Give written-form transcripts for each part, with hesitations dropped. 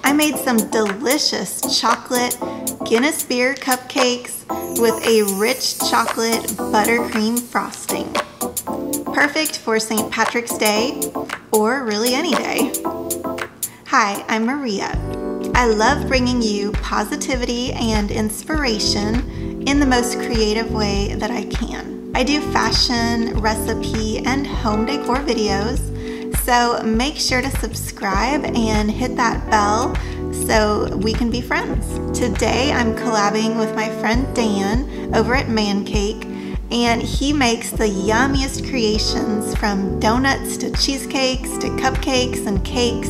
I made some delicious chocolate Guinness beer cupcakes with a rich chocolate buttercream frosting. Perfect for St. Patrick's Day or really any day. Hi, I'm Maria. I love bringing you positivity and inspiration in the most creative way that I can. I do fashion, recipe, and home decor videos, so make sure to subscribe and hit that bell so we can be friends. Today I'm collabing with my friend Dan over at Man Cake, and he makes the yummiest creations from donuts to cheesecakes to cupcakes and cakes.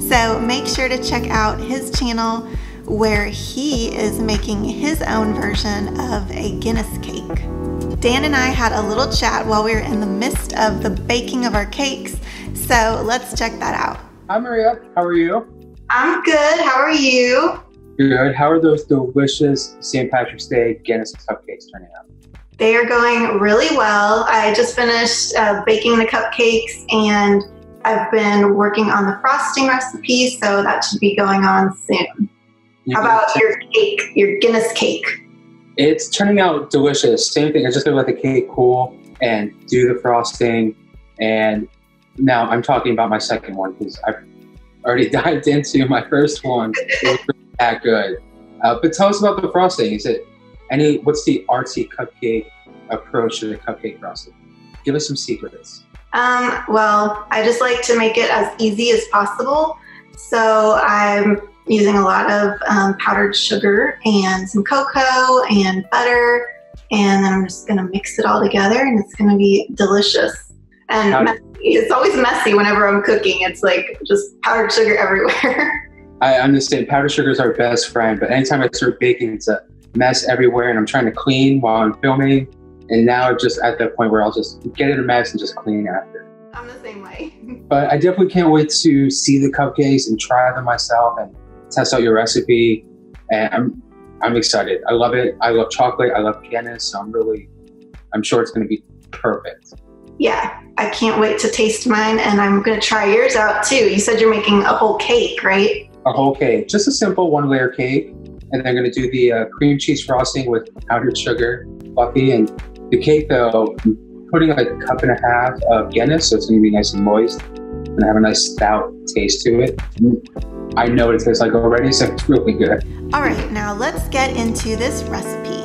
So make sure to check out his channel where he is making his own version of a Guinness cake. Dan and I had a little chat while we were in the midst of the baking of our cakes, so let's check that out. Hi Maria, how are you? I'm good, how are you? Good. How are those delicious St. Patrick's Day Guinness cupcakes turning out? They are going really well. I just finished baking the cupcakes and I've been working on the frosting recipe, so that should be going on soon. How about your cake, your Guinness cake? It's turning out delicious. Same thing, I just gotta let the cake cool and do the frosting. And now I'm talking about my second one because I've already dived into my first one. It was really that good. But tell us about the frosting. What's the artsy cupcake approach to the cupcake frosting? Give us some secrets. Well, I just like to make it as easy as possible. So I'm using a lot of powdered sugar and some cocoa and butter. And then I'm just gonna mix it all together and it's gonna be delicious. And it's always messy whenever I'm cooking. It's like just powdered sugar everywhere. I understand powdered sugar is our best friend, but anytime I start baking, it's a mess everywhere and I'm trying to clean while I'm filming. And now just at that point where I'll just get in a mess and just clean after. I'm the same way. But I definitely can't wait to see the cupcakes and try them myself and test out your recipe. And I'm excited. I love it. I love chocolate. I love Guinness. So I'm sure it's going to be perfect. Yeah, I can't wait to taste mine, and I'm going to try yours out too. You said you're making a whole cake, right? A whole cake. Just a simple one-layer cake. And they're going to do the cream cheese frosting with powdered sugar, fluffy. And the cake, though, I'm putting like a cup and a half of Guinness, so it's going to be nice and moist and have a nice stout taste to it. I know what it tastes like already, so it's really good. All right, now let's get into this recipe.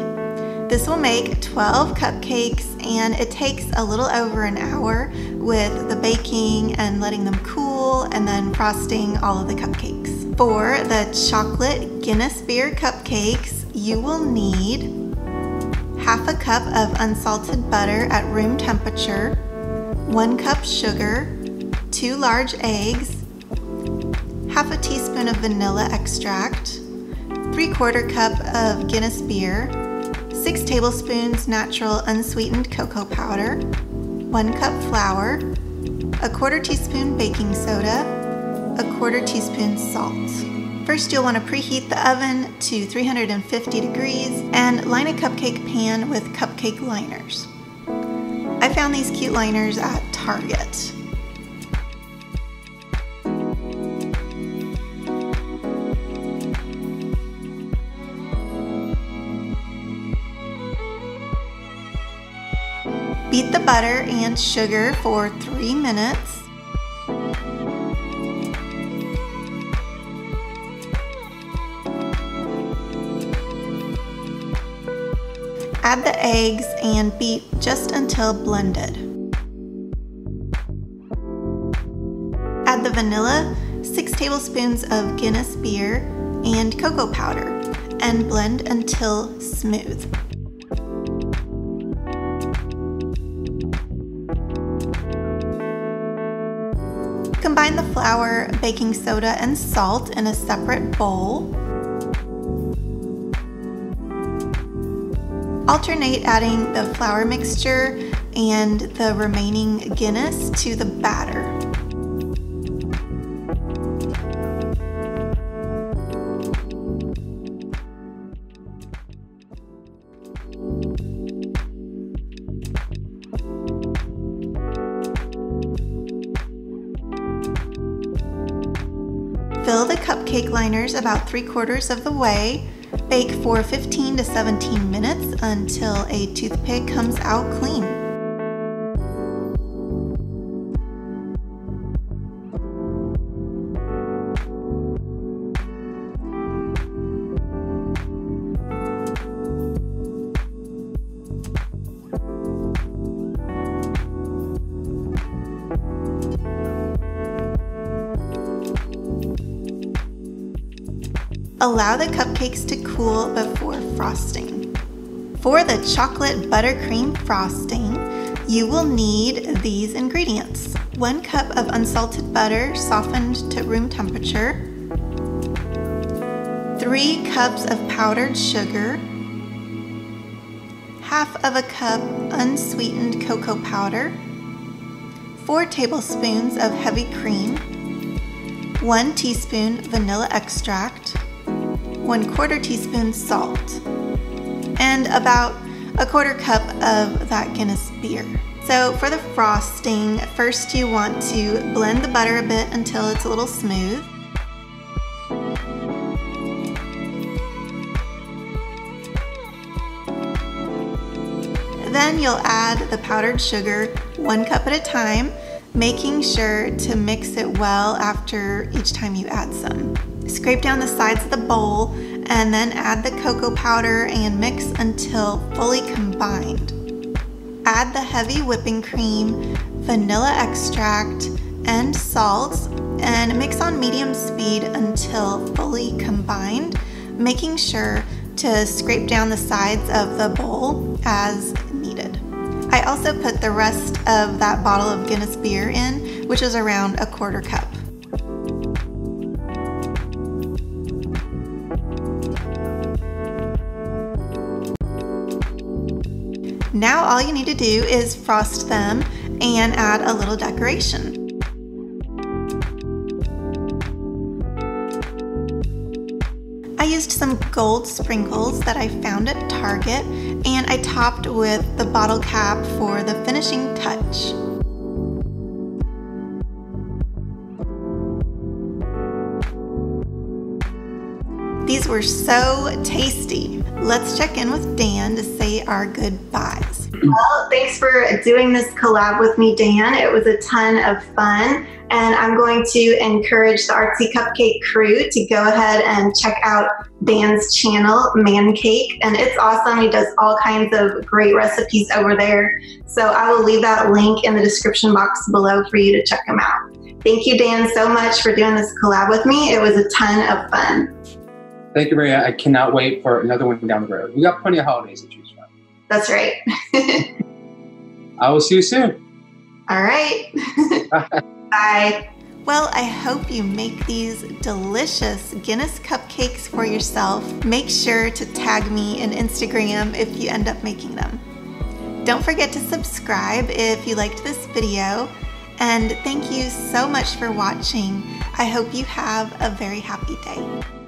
This will make 12 cupcakes, and it takes a little over an hour with the baking and letting them cool and then frosting all of the cupcakes. For the chocolate Guinness beer cupcakes, you will need half a cup of unsalted butter at room temperature, 1 cup sugar, 2 large eggs, half a teaspoon of vanilla extract, 3/4 cup of Guinness beer, 6 tablespoons natural unsweetened cocoa powder, 1 cup flour, 1/4 teaspoon baking soda, 1/4 teaspoon salt. First, you'll want to preheat the oven to 350 degrees and line a cupcake pan with cupcake liners. I found these cute liners at Target. Beat the butter and sugar for 3 minutes. Add the eggs and beat just until blended. Add the vanilla, 6 tablespoons of Guinness beer, and cocoa powder, and blend until smooth. Combine the flour, baking soda, and salt in a separate bowl. Alternate adding the flour mixture and the remaining Guinness to the batter. Fill the cupcake liners about 3/4 of the way. Bake for 15 to 17 minutes until a toothpick comes out clean. Allow the cupcakes to cool before frosting. For the chocolate buttercream frosting, you will need these ingredients. 1 cup of unsalted butter softened to room temperature, 3 cups of powdered sugar, 1/2 cup unsweetened cocoa powder, 4 tablespoons of heavy cream, 1 teaspoon vanilla extract, 1/4 teaspoon salt, and about 1/4 cup of that Guinness beer. So for the frosting, first you want to blend the butter a bit until it's a little smooth. Then you'll add the powdered sugar 1 cup at a time, making sure to mix it well after each time you add some. Scrape down the sides of the bowl and then add the cocoa powder and mix until fully combined. Add the heavy whipping cream, vanilla extract, and salt and mix on medium speed until fully combined, making sure to scrape down the sides of the bowl as needed. I also put the rest of that bottle of Guinness beer in, which is around 1/4 cup. Now all you need to do is frost them and add a little decoration. I used some gold sprinkles that I found at Target, and I topped with the bottle cap for the finishing touch. These were so tasty. Let's check in with Dan to say our goodbyes. Well, thanks for doing this collab with me, Dan. It was a ton of fun, and I'm going to encourage the Artsy Cupcake crew to go ahead and check out Dan's channel, Man Cake, and it's awesome. He does all kinds of great recipes over there. So I will leave that link in the description box below for you to check him out. Thank you, Dan, so much for doing this collab with me. It was a ton of fun. Thank you, Maria. I cannot wait for another one down the road. We got plenty of holidays to choose from. That's right. I will see you soon. All right. Bye. Well, I hope you make these delicious Guinness cupcakes for yourself. Make sure to tag me in Instagram if you end up making them. Don't forget to subscribe if you liked this video. And thank you so much for watching. I hope you have a very happy day.